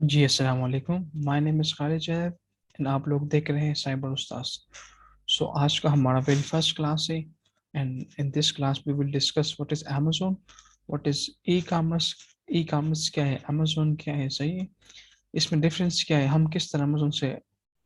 जी अस्सलाम वालेकुम। My name is Khalid Zaid and आप लोग देख रहे हैं साइबर उस्ताद। सो आज का हमारा वेरी फर्स्ट क्लास है and in this class we will discuss what is Amazon, what is e commerce. E commerce क्या है, अमेज़न क्या है, सही है। इसमें डिफरेंस क्या है, हम किस तरह अमेज़न से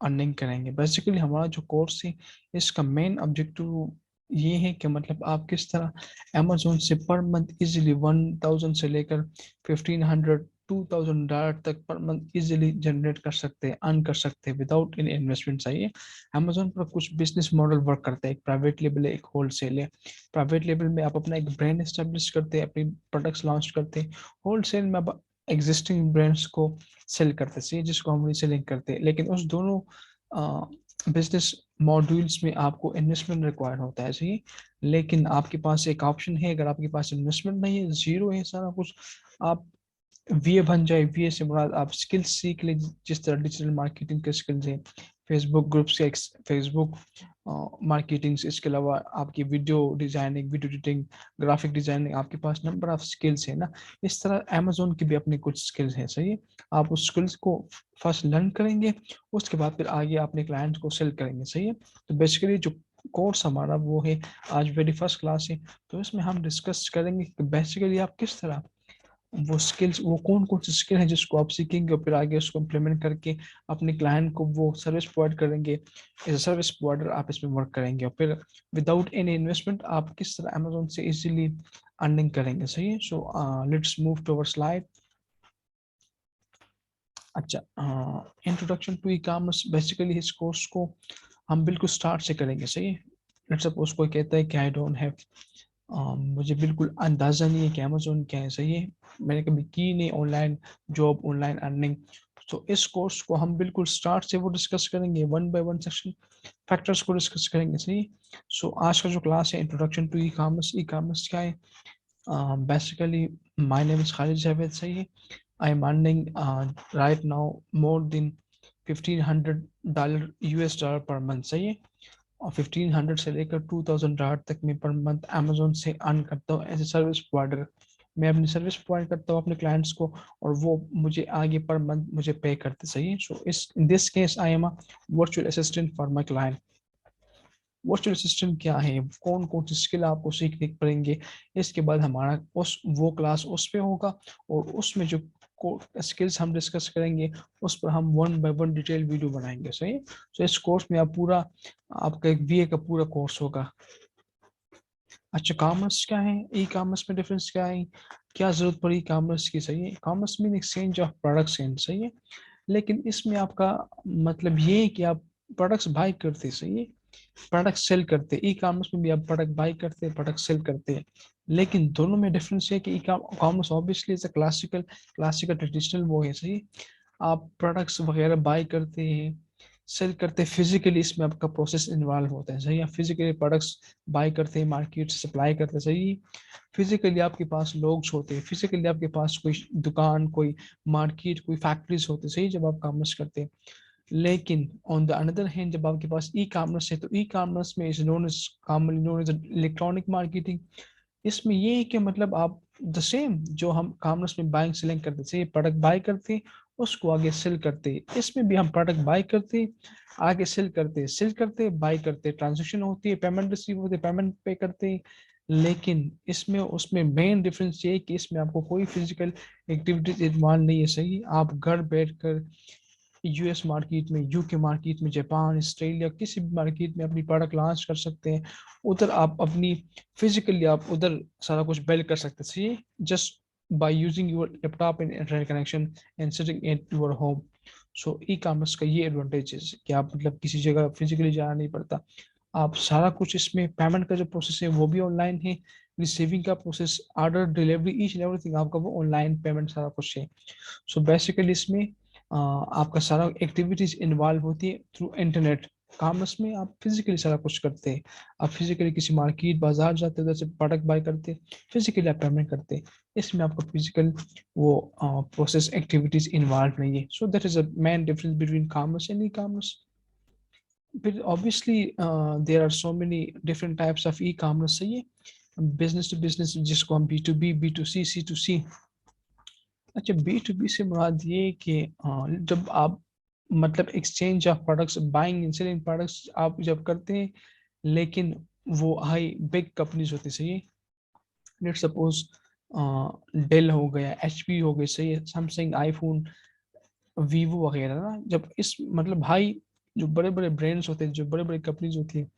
अर्निंग करेंगे। बेसिकली हमारा जो कोर्स है इसका मेन ऑब्जेक्टिव ये है कि मतलब आप किस तरह अमेज़न से पर मंथ इजीली 1000 से लेकर 1500 $2000 तक पर मंथ इजीली जनरेट कर सकते हैं, अर्न कर सकते हैं विदाउट एनी इन्वेस्टमेंट। चाहिए अमेज़न पर कुछ बिजनेस मॉडल वर्क करता है, एक प्राइवेट लेबल है, एक होलसेल है। प्राइवेट लेबल में आप अपना एक ब्रांड एस्टेब्लिश करते हैं, अपनी प्रोडक्ट्स लॉन्च करते हैं। होलसेल में आप एग्जिस्टिंग ब्रांड्स को सेल करते हैं, जिसको हम रीसेलिंग करते हैं। लेकिन उस दोनों बिजनेस मॉड्यूल्स में आपको इन्वेस्टमेंट रिक्वायर्ड होता है, सही। लेकिन आपके पास एक ऑप्शन है, अगर आपके पास इन्वेस्टमेंट नहीं है, जीरो है सारा कुछ, आप वीए बन जाए। वीए से मुराद आप स्किल्स सीख ले, जिस तरह डिजिटल मार्केटिंग के स्किल्स हैं, फेसबुक ग्रुप्स के, फेसबुक मार्केटिंग, इसके अलावा आपकी video designing, video editing, graphic designing, आपके पास नंबर ऑफ स्किल्स है ना। इस तरह अमेजोन की भी अपनी कुछ स्किल्स हैं, सही है। आप उस स्किल्स को फर्स्ट लर्न करेंगे, उसके बाद फिर आगे अपने क्लाइंट को सेल करेंगे, सही है। तो बेसिकली जो कोर्स हमारा वो है, आज वेरी फर्स्ट क्लास है, तो इसमें हम डिस्कस करेंगे कि बेसिकली आप किस तरह वो स्किल्स, वो कौन कौन सी स्किल है जिसको आप सीखेंगे और फिर आगे उसको इम्प्लीमेंट करके अपने क्लाइंट को वो सर्विस प्रोवाइड करेंगे। एज अ सर्विस प्रोवाइडर आप इसमें वर्क करेंगे और फिर विदाउट एनी इन्वेस्टमेंट आप किस तरह अमेजोन से इजीली अर्निंग करेंगे, सही है। So let's move to our slide. अच्छा, introduction to e commerce, basically इस कोर्स को हम बिल्कुल स्टार्ट से करेंगे, सही है। लेट्स सपोज कोई कहता है कि आई डोंट हैव, मुझे बिल्कुल अंदाज़ा नहीं है कि अमेजोन क्या है, सही है। मैंने कभी की नहीं ऑनलाइन जॉब, ऑनलाइन अर्निंग। तो इस कोर्स को हम बिल्कुल स्टार्ट से वो डिस्कस करेंगे, one by one section factors को डिस्कस करेंगे, सही। सो आज का जो क्लास है, introduction to e commerce. E commerce क्या है, basically my name is Khalid Javed, सही है। I am earning right now more than $1500 US dollar per month, सही है। और 1500 से लेकर $2000 तक मैं पर मंथ अमेजोन से अर्न करता हूँ एज ए सर्विस प्रोवाइडर। मैं अपनी सर्विस प्रोवाइड करता हूँ अपने क्लाइंट्स को और वो मुझे आगे पर मंथ मुझे पे करते, सही है। सो इस in this case I am a virtual assistant for my client. Virtual assistant क्या है, कौन कौन सी स्किल आपको सीखने पड़ेंगे, इसके बाद हमारा उस वो क्लास उस पे होगा और उसमें जो स्किल्स हम डिस्कस करेंगे उस पर हम one by one detail video बनाएंगे, सही। तो इस कोर्स में आप पूरा, आपका एक बीए का पूरा कोर्स होगा। अच्छा, कॉमर्स क्या है, ई कॉमर्स में डिफरेंस क्या है, क्या जरूरत पड़ी कॉमर्स की, सही है। Commerce mean exchange of products and, सही है। लेकिन इसमें आपका मतलब ये है कि आप प्रोडक्ट्स बाय करते, सही है, प्रोडक्ट सेल करते। ई कॉमर्स में भी आप प्रोडक्ट बाय करते हैं, प्रोडक्ट सेल करते हैं। लेकिन दोनों में डिफरेंस है कि e commerce obviously is classical, classical traditional वो है, सही। आप प्रोडक्ट्स वगैरह बाय करते हैं, सेल करते हैं फिजिकली, इसमें आपका प्रोसेस इन्वॉल्व होता है, सही। आप फिजिकली प्रोडक्ट्स बाय करते हैं, मार्केट से सप्लाई करते हैं, सही। फिजिकली आपके पास लोग होते हैं, फिजिकली आपके पास कोई दुकान, कोई मार्केट, कोई फैक्ट्रीज होते हैं, सही, जब आप कॉमर्स करते हैं। लेकिन ऑन द अनदर हैंड जब आपके पास ई कॉमर्स है, तो ई कॉमर्स में is known as, commonly known as electronic marketing. इसमें ये है कि मतलब आप द सेम जो हम कॉमर्स में बाइंग सेलिंग करते थे, प्रोडक्ट बाय करते उसको आगे सेल करते, इसमें भी हम प्रोडक्ट बाय करते आगे सेल करते बाय करते, ट्रांजेक्शन होती है, पेमेंट रिसीव होती है, पेमेंट पे करते। लेकिन इसमें उसमें मेन डिफरेंस ये है कि इसमें आपको कोई फिजिकल एक्टिविटीज इन्वॉल्व नहीं है, सही। आप घर बैठकर यूएस मार्केट में, यूके मार्केट में, जापान, ऑस्ट्रेलिया, किसी भी मार्केट में अपनी प्रोडक्ट लॉन्च कर सकते हैं। उधर आप अपनी फिजिकली आप उधर सारा कुछ बिल्ड कर सकते हैं, just by using your laptop and internet connection and sitting in your home. So e commerce का ये एडवांटेज है कि आप मतलब किसी जगह फिजिकली जाना नहीं पड़ता। आप सारा कुछ इसमें, पेमेंट का जो प्रोसेस है वो भी ऑनलाइन है, रिसीविंग का process, order delivery, each and everything आपका वो ऑनलाइन पेमेंट सारा कुछ है। सो बेसिकली इसमें आपका सारा एक्टिविटीज इन्वॉल्व होती है थ्रू इंटरनेट। कॉमर्स में आप फिजिकली सारा कुछ करते हैं, आप फिजिकली किसी मार्केट बाजार जाते हैं, उधर से प्रोडक्ट बाय करते हैं, फिजिकली आप पेमेंट करते हैं। इसमें आपका फिजिकल वो प्रोसेस एक्टिविटीज इन्वॉल्व नहीं है। So that is a main difference between commerce and e commerce. फिर obviously there are so many different types of e commerce, सही है। बिजनेस टू बिजनेस जिसको हम B to B, B to C, C to C, अच्छा, B to B से मुराद ये कि जब आप मतलब exchange of products, buying and selling products आप जब करते हैं, लेकिन वो हाई बिग कंपनीज होती, सही है। लेट सपोज डेल हो गया, एचपी हो गई, सही है, सैमसंग, आईफोन, वीवो वगैरह ना, जब इस मतलब हाई जो बड़े बड़े ब्रांड्स होते हैं, जो बड़े बड़े कंपनीज होती है,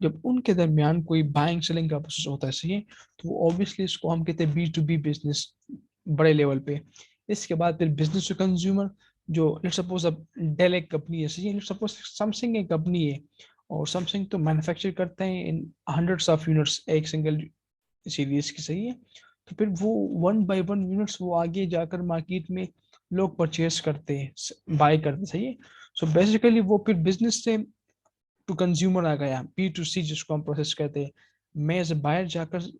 जब उनके दरमियान कोई बाइंग सेलिंग का प्रोसेस होता है, सही है, तो वो ऑब्वियसली इसको हम कहते हैं बी टू बी बिजनेस, बड़े लेवल पे। इसके बाद फिर बिजनेस टू कंज्यूमर, जो लेट्स सपोज अब डेल एक कंपनी है, सही है, लेट्स सपोज सैमसंग एक कंपनी है, और सैमसंग तो मैन्युफैक्चर करते हैं इन हंड्रेड्स ऑफ यूनिट्स एक सिंगल सीरीज की, सही है। तो फिर वो वन बाय वन यूनिट्स वो आगे जाकर मार्केट में लोग परचेज करते हैं, बाय करते हैं, सही है। सो बेसिकली वो फिर बिजनेस से टू कंज्यूमर आ गया, पी टू सी जिसको हम प्रोसेस कहते हैं। मैं एज ए बायर जाकर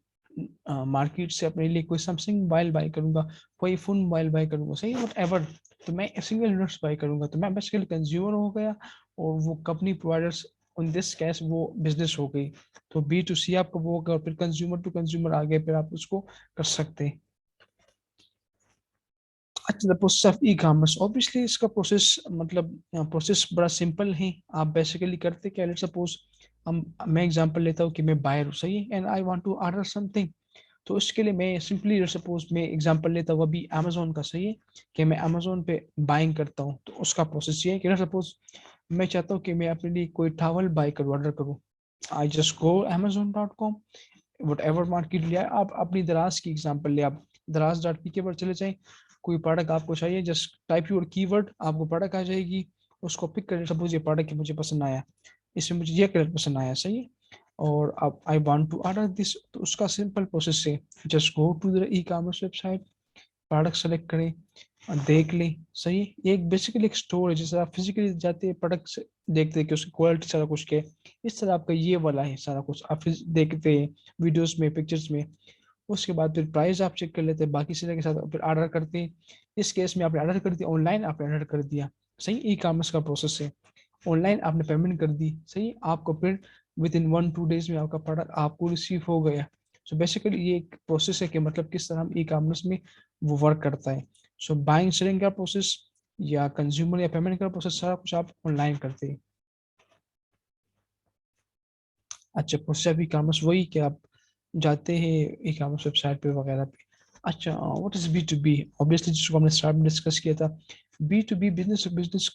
मार्केट से अपने लिए कोई सैमसंग मोबाइल बाय करूंगा, कोई फोन मोबाइल बाय करूंगा, सही वट एवर, तो मैं सिंगल यूनिट्स बाय करूंगा, तो मैं बेसिकली कंज्यूमर हो गया, और वो company providers in this case वो बिजनेस हो गई। तो बी टू सी आपका वो होगा, और फिर कंज्यूमर टू कंज्यूमर आ गए, फिर आप उसको कर सकते हैं। अच्छा, the process of e commerce, obviously इसका प्रोसेस मतलब प्रोसेस बड़ा सिंपल है। आप बेसिकली करते क्या, लेट्स सपोज हम मैं एग्जांपल लेता हूँ कि मैं बायर हूँ, सही है, and I want to order something. तो इसके लिए मैं सिंपली लेट्स सपोज मैं एग्जांपल लेता हूँ अभी अमेजोन का, सही है, कि मैं अमेजोन पे बाइंग करता हूँ, तो उसका प्रोसेस ये है कि लेट्स सपोज मैं चाहता हूँ कि मैं अपने लिए कोई टॉवल बाय करूँ, ऑर्डर करूँ। I just go amazon.com, what ever market लिया, आप अपनी दराज की एग्जांपल ले, आप दराज.पी के पर चले जाएं, कोई प्रोडक्ट आपको चाहिए, जस्ट टाइप योर कीवर्ड, आपको प्रोडक्ट आ जाएगी, उसको पिक करें, सपोज ये प्रोडक्ट मुझे पसंद आया, इसमें मुझे ये कलर पसंद आया, सही है, और अब I want to order this, तो उसका सिंपल प्रोसेस है, just go to the e commerce website, product select करें और देख लें, सही है। ये एक बेसिकली एक स्टोर है, जैसे आप फिजिकली जाते हैं प्रोडक्ट से देखते हैं कि उसकी क्वालिटी सारा कुछ क्या है, इस तरह आपका ये वाला है सारा कुछ, आप देखते हैं वीडियोस में, पिक्चर्स में। उसके बाद फिर प्राइस आप चेक कर लेते हैं बाकी चीज़ों के साथ, फिर ऑर्डर करते हैं। इस केस में आपने ऑर्डर कर दिया ऑनलाइन, आपने ऑर्डर कर दिया, सही, ई कॉमर्स का प्रोसेस है, ऑनलाइन आपने पेमेंट कर दी, सही, आपको फिर विद इन 1-2 डेज में आपका प्रोडक्ट आपको रिसीव हो गया। सो बेसिकली ये एक प्रोसेस है कि मतलब किस तरह हम ई कॉमर्स में वो वर्क करता है। सो बाइंग सेलिंग का प्रोसेस या कंज्यूमर या पेमेंट का प्रोसेस सारा कुछ आप ऑनलाइन करते हैं। अच्छा, प्रोसेस ई कॉमर्स वही कि आप जाते हैं ई कॉमर्स वेबसाइट पे वगैरह पे। अच्छा, what is B to B, obviously जिसको हमने स्टार्ट में डिस्कस किया था, B to B, business to business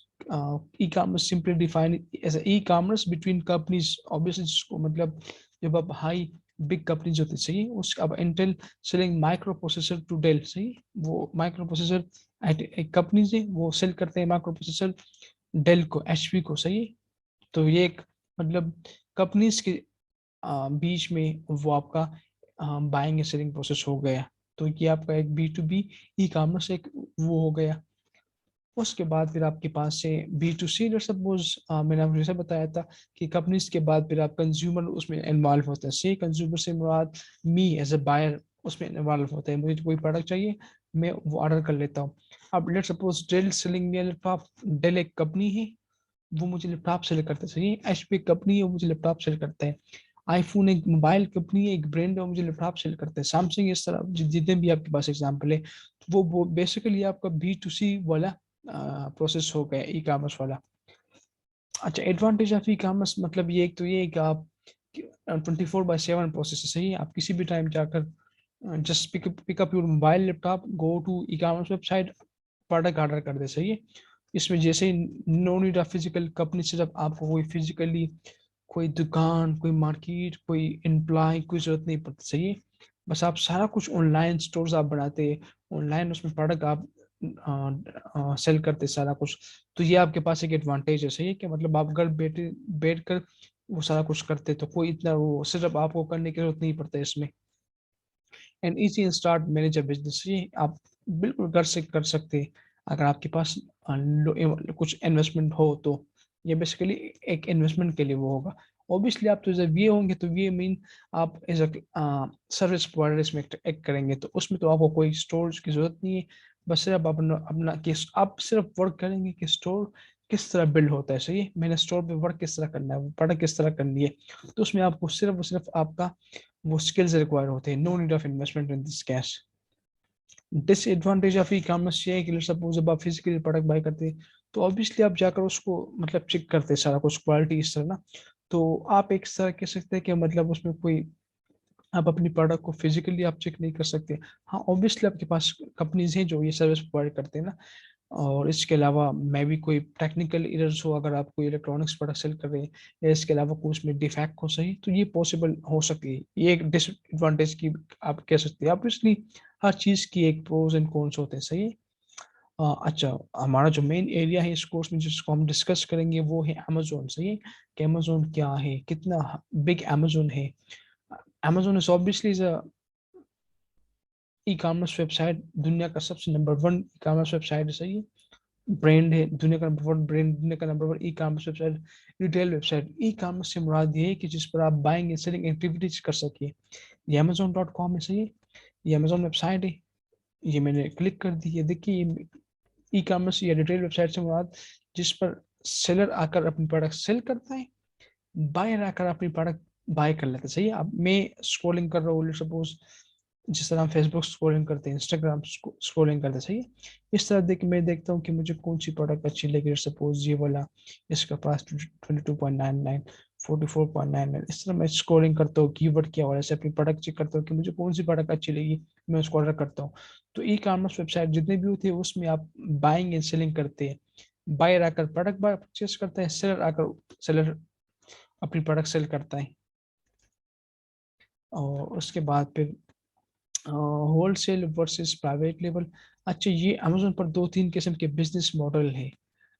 e commerce simply define as e commerce between companies, obviously जिसको मतलब जब आप हाई बिग कंपनीज होती, सही, उस अब Intel selling microprocessor to Dell, सही, वो माइक्रो प्रोसेसर एक कंपनीज है, वो सेल करते हैं माइक्रो प्रोसेसर डेल को, एचपी को, सही। तो ये एक मतलब कंपनीज के बीच में वो आपका बाइंग एंड सेलिंग प्रोसेस हो गया। तो ये आपका एक B to B e commerce एक वो हो गया। उसके बाद फिर आपके पास से बी टू सी, सपोज मैंने आपको जैसे बताया था कि कंपनीज के बाद फिर आप कंज्यूमर उसमें इन्वॉल्व होता है, सी, कंज्यूमर से मुराद मी एज ए बायर उसमें इन्वॉल्व होता है, मुझे कोई प्रोडक्ट चाहिए, मैं वो ऑर्डर कर लेता हूँ। अब लेट सपोज डेल सेलिंग में लैपटॉप, डेल एक कंपनी है, वो मुझे लैपटॉप सेल करते हैं, सही, एचपी कंपनी है, वो मुझे लैपटॉप सेल करते हैं, आईफोन एक मोबाइल कंपनी है, एक ब्रांड है, वो मुझे लैपटॉप सेल करते हैं, सैमसंग, इस तरह जितने भी आपके पास एग्जांपल है, तो वो बेसिकली आपका बी टू सी वाला प्रोसेस हो गया ई कॉमर्स वाला। अच्छा, एडवांटेज ऑफ ई कॉमर्स मतलब ये एक तो ये है कि आप 24/7 प्रोसेस है, सही है, आप किसी भी टाइम जाकर just pickup your mobile laptop, go to e commerce website, product order कर दे, सही है। इसमें जैसे ही no need of physical company, सिर्फ आपको कोई फिजिकली कोई दुकान, कोई मार्केट, कोई एम्प्लॉय, कोई जरूरत नहीं पड़ती, सही है। बस आप सारा कुछ ऑनलाइन स्टोर्स आप बनाते हैं, ऑनलाइन उसमें प्रोडक्ट आप सेल करते सारा कुछ। तो ये आपके पास एक एडवांटेज है, सही है, कि मतलब आप घर बैठे बैठ कर वो सारा कुछ करते, तो कोई इतना वो सिर्फ आपको करने की जरूरत नहीं पड़ता इसमें। And easy and start manage a business, ये आप बिल्कुल घर से कर सकते हैं अगर आपके पास कुछ इन्वेस्टमेंट हो तो। ये बेसिकली एक इन्वेस्टमेंट के लिए वो होगा। ऑब्वियसली आप तो जब ये होंगे तो ये मीन आप एज अ सर्विस प्रोवाइडर इसमें एक्ट करेंगे, तो उसमें तो आपको कोई स्टोर की जरूरत नहीं है। बस सिर्फ अपना अपना किस आप सिर्फ वर्क करेंगे कि स्टोर किस तरह बिल्ड होता है, सही है, मैंने स्टोर पे वर्क किस तरह करना है, प्रोडक्ट किस तरह करनी है। तो उसमें आपको सिर्फ आपका वो स्किल्स रिक्वायर होते हैं, no need of investment in this cash. Disadvantage of e commerce ये है कि सपोज जब आप फिजिकली प्रोडक्ट बाय करते हैं तो ऑब्वियसली आप जाकर उसको मतलब चेक करते हैं सारा कुछ क्वालिटी इस तरह ना, तो आप एक तरह कह सकते हैं कि मतलब उसमें कोई आप अपनी प्रोडक्ट को फिजिकली आप चेक नहीं कर सकते। हाँ ऑब्वियसली आपके पास कंपनीज हैं जो ये सर्विस प्रोवाइड करते हैं ना, और इसके अलावा मैं भी कोई टेक्निकल एरर्स हो, अगर आप कोई इलेक्ट्रॉनिक्स प्रोडक्ट सेल कर रहे हैं या इसके अलावा कुछ उसमें डिफेक्ट हो सही, तो ये पॉसिबल हो सकती है। ये एक डिसएडवांटेज की आप कह सकते हैं। ऑब्वियसली हर चीज़ की एक प्रोज एंड कॉन्स होते हैं, सही है। अच्छा, हमारा जो मेन एरिया है इस कोर्स में जिसको हम डिस्कस करेंगे वो है अमेजोन, सही है। कि अमेजोन क्या है, कितना बिग अमेजोन है। Amazon is obviously E commerce website, दुनिया का सबसे नंबर वन ई कॉमर्स वेबसाइट है, सही है। ब्रांड है दुनिया का नंबर वन ब्रांड, दुनिया का नंबर वन ई commerce website, retail website. E commerce से मुराद ये है कि जिस पर आप बाइंग एंड सेलिंग एक्टिविटीज कर सकिए। ये amazon.com है, सही है। ये अमेजोन वेबसाइट है। ये मैंने क्लिक कर दी है, देखिए ई कॉमर्स या रिटेल वेबसाइट से मुराद जिस पर सेलर आकर अपनी प्रोडक्ट सेल करता है, बायर आकर अपनी प्रोडक्ट बाय कर लेते हैं, सही है। अब मैं स्क्रॉलिंग कर रहा हूँ सपोज, जिस तरह हम फेसबुक स्क्रॉलिंग करते हैं, इंस्टाग्राम स्क्रॉलिंग करते हैं, सही है। इस तरह देख मैं देखता हूँ कि मुझे कौन सी प्रोडक्ट अच्छी लगी, सपोज ये वाला, इसका प्राइस 22.99, 44.99। इस तरह मैं स्क्रॉलिंग करता हूँ, कीवर्ड क्या हो रहा है, ऐसे अपनी प्रोडक्ट चेक करता हूँ कि मुझे कौन सी प्रोडक्ट अच्छी लगी, मैं उसको ऑर्डर करता हूँ। तो ई कॉमर्स वेबसाइट जितने भी होते हैं उसमें आप बाइंग एंड सेलिंग करते हैं। बायर आकर प्रोडक्ट परचेस करता है, सेलर आकर सेलर अपनी प्रोडक्ट सेल करता है। और उसके बाद फिर होलसेल वर्सेस प्राइवेट लेवल। अच्छा, ये अमेजोन पर दो तीन किस्म के बिजनेस मॉडल है।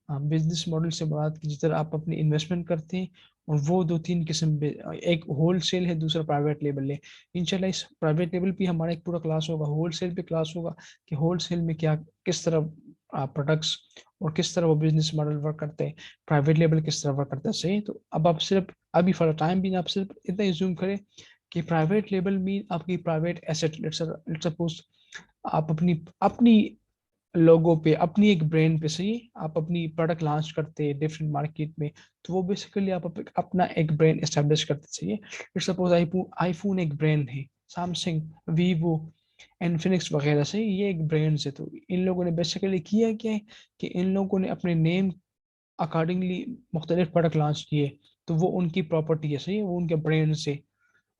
बिजनेस मॉडल से बात की जिस तरह आप अपनी इन्वेस्टमेंट करते हैं, और वो दो तीन किस्म एक होलसेल है, दूसरा प्राइवेट लेवल है। इंशाल्लाह इस प्राइवेट लेवल भी हमारा एक पूरा क्लास होगा, होलसेल पे क्लास होगा कि होलसेल में क्या किस तरह प्रोडक्ट्स और किस तरह वो बिजनेस मॉडल वर्क करते हैं, प्राइवेट लेवल किस तरह वर्क करता है, सही। तो अब आप सिर्फ अभी फॉर टाइम भी आप सिर्फ इतना एज्यूम करें कि प्राइवेट लेबल मीन आपकी प्राइवेट एसेट, लेट्स सपोज आप अपनी अपनी लोगों पे, अपनी एक ब्रांड पे, सही आप अपनी प्रोडक्ट लॉन्च करते हैं डिफरेंट मार्केट में, तो वो बेसिकली आप अपना एक ब्रांड एस्टेब्लिश करते, सही है। लेट्स सपोज आईफोन एक ब्रांड है, सैमसंग, वीवो, इन्फिनिक्स वगैरह, सही ये एक ब्रांड्स है। तो इन लोगों ने बेसिकली किया क्या है कि इन लोगों ने अपने नेम अकॉर्डिंगली मुख्तलिफ प्रोडक्ट लॉन्च किए, तो वो उनकी प्रॉपर्टी है, सही है, वो उनके ब्रांड से।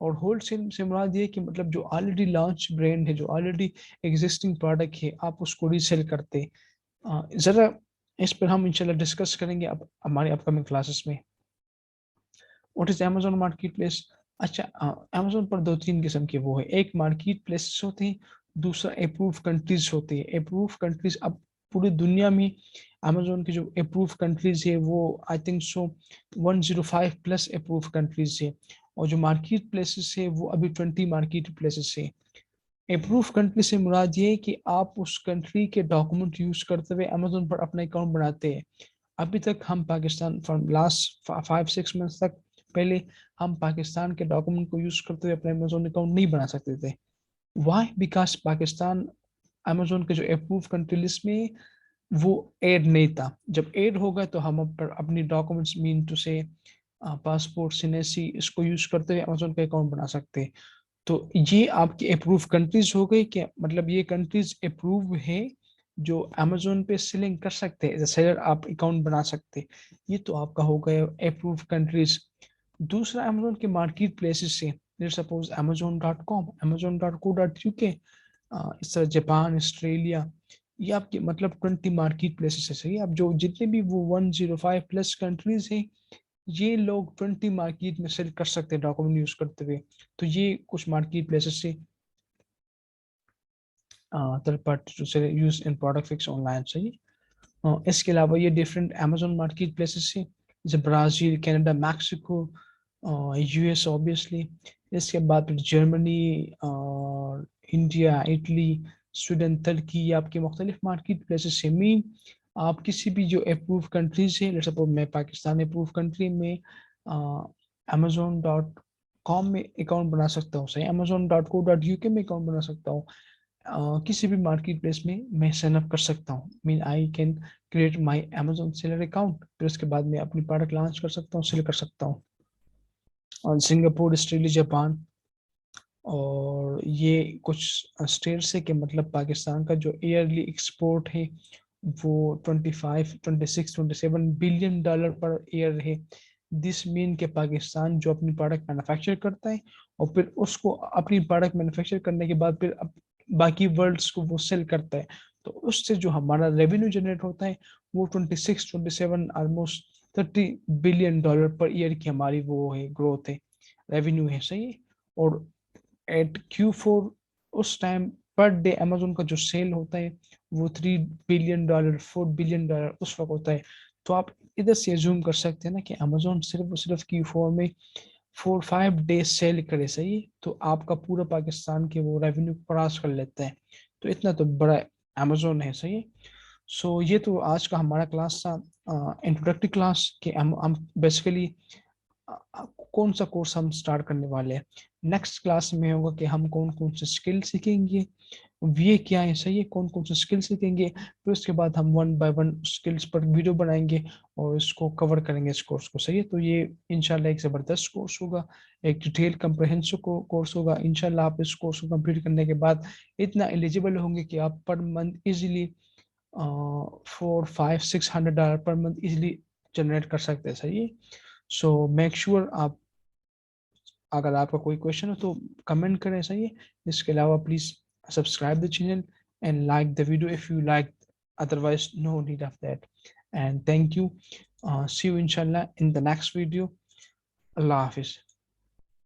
और होलसेल से मुराद ये कि मतलब जो ऑलरेडी लॉन्च ब्रांड है, जो ऑलरेडी एग्जिस्टिंग प्रोडक्ट है, आप उसको रीसेल करते। ज़रा इस पर हम इंशाल्लाह डिस्कस करेंगे अब हमारे अपकमिंग क्लासेस में। What is Amazon market place. अच्छा, अमेजोन पर दो तीन किस्म के वो है, एक मार्केट प्लेस होते हैं, दूसरा अप्रूव कंट्रीज होते हैं। अप्रूव कंट्रीज, अब पूरी दुनिया में अमेजोन की जो अप्रूव कंट्रीज है वो I think so 105 plus approve countries है। और जो मार्केट प्लेसेस है वो अभी 20 मार्केट प्लेसेस है। अप्रूव कंट्री से मुराद ये है कि आप उस कंट्री के डॉक्यूमेंट यूज करते हुए अमेजोन पर अपना अकाउंट बनाते हैं। अभी तक हम पाकिस्तान फ्रॉम लास्ट 5-6 मंथ्स तक पहले हम पाकिस्तान के डॉक्यूमेंट को यूज करते हुए अपना अमेजोन अकाउंट नहीं बना सकते थे। वाई? बिकॉज पाकिस्तान अमेजोन के जो अप्रूव कंट्री लिस्ट में वो ऐड नहीं था। जब ऐड होगा तो हम अपनी डॉक्यूमेंट्स मीन टू से पासपोर्ट, सिनेसी, इसको यूज करते हुए अमेजोन का अकाउंट बना सकते हैं। तो ये आपकी अप्रूव कंट्रीज हो गई क्या, मतलब ये कंट्रीज अप्रूव है जो अमेजोन पे सेलिंग कर सकते हैं, एज सेलर आप अकाउंट बना सकते। ये तो आपका हो गया अप्रूव कंट्रीज। दूसरा अमेजोन के मार्केट प्लेसेस से, सपोज amazon.com, amazon.co.uk, इस तरह जापान, ऑस्ट्रेलिया, ये आपके मतलब 20 मार्केट प्लेसेस है, सही। अब जो जितने भी वो 105 प्लस कंट्रीज हैं, ये लोग 20 मार्केट में सेल कर सकते हैं डॉक्यूमेंट यूज करते हुए। तो ये कुछ मार्केट प्लेसेस से third party to sell use in product fix online, सही। इसके अलावा ये डिफरेंट अमेजोन मार्केट प्लेसेस है, जैसे Brazil, Canada, Mexico, US obviously. इसके बाद फिर जर्मनी, इंडिया, इटली, स्वीडन, तुर्की, ये आपके मुख्तलिफ मार्केट प्लेसेस है। मीन आप किसी भी जो अप्रूव कंट्रीज है, लेट्स सपोज मैं पाकिस्तान अप्रूव कंट्री में amazon.com में अकाउंट बना सकता हूँ, सही। amazon.co.uk में अकाउंट बना सकता हूँ। किसी भी मार्केट प्लेस में मैं साइन अप कर सकता हूँ। Mean I can create my Amazon seller account, फिर उसके बाद मैं अपनी प्रोडक्ट लॉन्च कर सकता हूँ, सेल कर सकता हूँ। और सिंगापुर, ऑस्ट्रेलिया, जापान, और ये कुछ स्टेट्स है कि मतलब पाकिस्तान का जो ईयरली एक्सपोर्ट है वो 25, 26, 27 बिलियन डॉलर पर ईयर है। दिस मीन के पाकिस्तान जो अपनी प्रोडक्ट मैन्युफैक्चर करता है और फिर उसको अपनी प्रोडक्ट मैन्युफैक्चर करने के बाद फिर बाकी वर्ल्ड्स को वो सेल करता है, तो उससे जो हमारा रेवेन्यू जनरेट होता है वो 26, 27 almost 30 billion dollar per year की हमारी वो है, ग्रोथ है, रेवेन्यू है, सही है। और एट Q4 उस टाइम पर डे अमेजोन का जो सेल होता है वो 3 बिलियन डॉलर, 4 बिलियन डॉलर उस वक्त होता है। तो आप इधर से जूम कर सकते हैं ना कि अमेजोन सिर्फ और सिर्फ Q4 में 4-5 डेज सेल करे, सही, तो आपका पूरा पाकिस्तान के वो रेवेन्यू क्रॉस कर लेता है। तो इतना तो बड़ा अमेजोन है, सही। सो ये तो आज का हमारा क्लास था, इंट्रोडक्टरी क्लास, कि हम बेसिकली कौन सा कोर्स हम स्टार्ट करने वाले हैं। नेक्स्ट क्लास में होगा कि हम कौन कौन से स्किल सीखेंगे, ये क्या है, सही है, कौन कौन से स्किल सीखेंगे, फिर उसके बाद हम 1 बाय 1 स्किल्स पर वीडियो बनाएंगे और इसको कवर करेंगे इस कोर्स को, सही है। तो ये इंशाल्लाह एक ज़बरदस्त कोर्स होगा, एक डिटेल कम्प्रहेंसिव कोर्स होगा। इंशाल्लाह आप इस कोर्स को कंप्लीट करने के बाद इतना एलिजिबल होंगे कि आप per month easily 4, 5, 600 dollar per month easily generate कर सकते हैं, सही है। सो मेक श्योर आप, अगर आपका कोई क्वेश्चन हो तो कमेंट करें, सही है। इसके अलावा please subscribe the channel and like the video if you like, otherwise no need of that. And thank you, see you inshallah in the next video. Allah Hafiz.